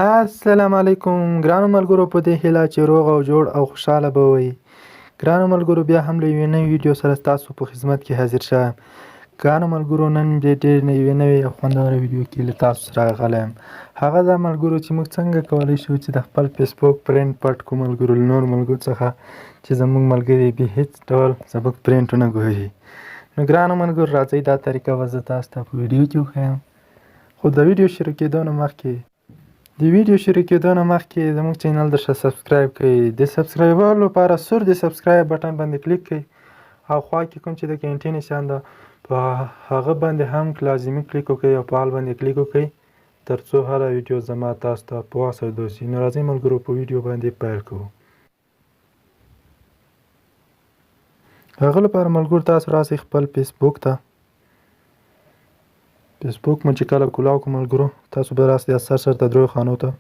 السلام علیکم ګرانو ملګرو، په دې هیله چې روغ او جوړ او خوشحاله به وئ. ګرانو ملګرو، بیا هم له یوې نوې ویډیو سره ستاسو په خدمت کې حاضر شوم. ګرانو ملګرو، نن ډېر یوې نوې او خوندوره ویډیو کې له تاسو سره راغلی یم. هغه دا ملګرو چې موږ څنګه کولی شو چې د خپل فیسبوک پرنټ پټ کړو ملګرو له نورو ملګرو څخه چې زموږ ملګري بې هېڅ ډول زموږ پرنټ ونه ګوري. نو ګرانو ملګرو، راځئ دا طریقه به زه تاسو ته په ویډیو کې وښیم. خو د ویډیو شروع کېدو نه مخکې زموږ چینل درشه سبسکرایب کړئ. د سبسکرایبر لپاره سور د سبسکرایب بټن باندې کلیک کړئ او خوا کې کوم چې د ګنټې نشان ده په هغه باندې هم لازمي کلیک وکړئ او په آل باندې کلیک وکړئ تر څو هره ویډیو زما تاسو ته په وخت سره شي. نو راځئ ملګرو په ویډیو باندې پیل کوو. هغه لپاره ملګرو تاسو راسئ خپل فیسبوک ته. فیسبوک مو چې کله کولاو کړو ملګرو، تاسو به راسئ سر ته دریو خانو ته.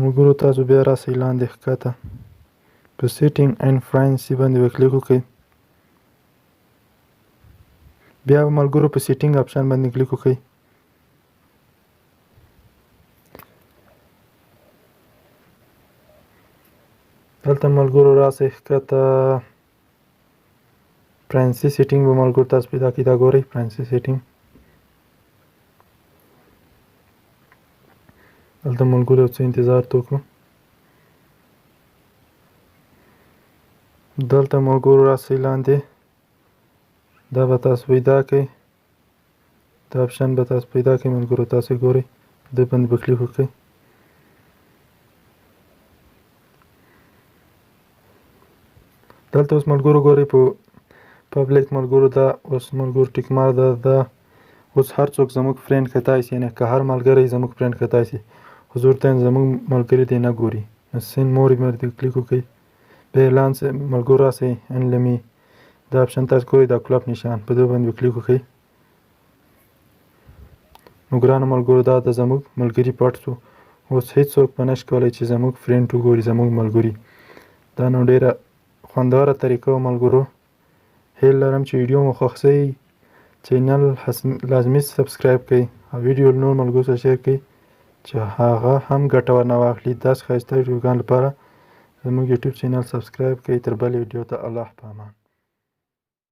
ملګرو تاسو بیا راسئ لاندې ښکته په سیټینګ اینډ پرایوسي باندې به کلیک وکړئ. بیا به ملګرو په سیټینګ آپشن باندې کلیک وکړئ. دلته ملګرو راسئ ښکته پرایوسي سیټینګ به ملګرو تاسو پیدا کړئ. دا ګورئ پرایوسي سیټینګ. دلته ملګرو یو څه انتظار وکړو. دلته ملګرو راسئ لاندې دا به تاسو پیدا کړئ. دا آپشن به تاسو پیدا کړئ ملګرو، تاسو ګورئ دې باندې به کلیک وکړئ. دلته اوس ملګرو ګورئ په پبلیک ملګرو دا اوس ملګرو ټیک مار ده. دا اوس هر څوک زموږ فرینډ کتای شي، یعنې که هر ملګری زموږ فرینډ کتای شي. حضور ته زموږ ملګري دې نه ګوري. نو سین مور باندې کلیک وکړئ. بیا اعلان ملګرو راسئ انلمي دا آپشن تاسو ګورئ دا کلوب نشان په دې باندې کلیک وکړئ. نو ګرانو ملګرو دا د زموږ ملګري پټ شو. اوس هېڅوک به نشي کولی چې زموږ فرینډ وګوري زموږ ملګري. دا نو ډېره خوندوره طریقه وه ملګرو. هیله لرم چې ویډیو مو خوښ شوی. چینل لازمي سبسکرایب کړئ او ویډیو له نورو ملګرو سره شیر کړئ چې هغه هم ګټه ورنه واخلي. داسې ښایسته ویډیوګانو لپاره زموږ یوټیوب چینل سبسکرایب کړئ. تر بلې ویډیو ته الله په امان.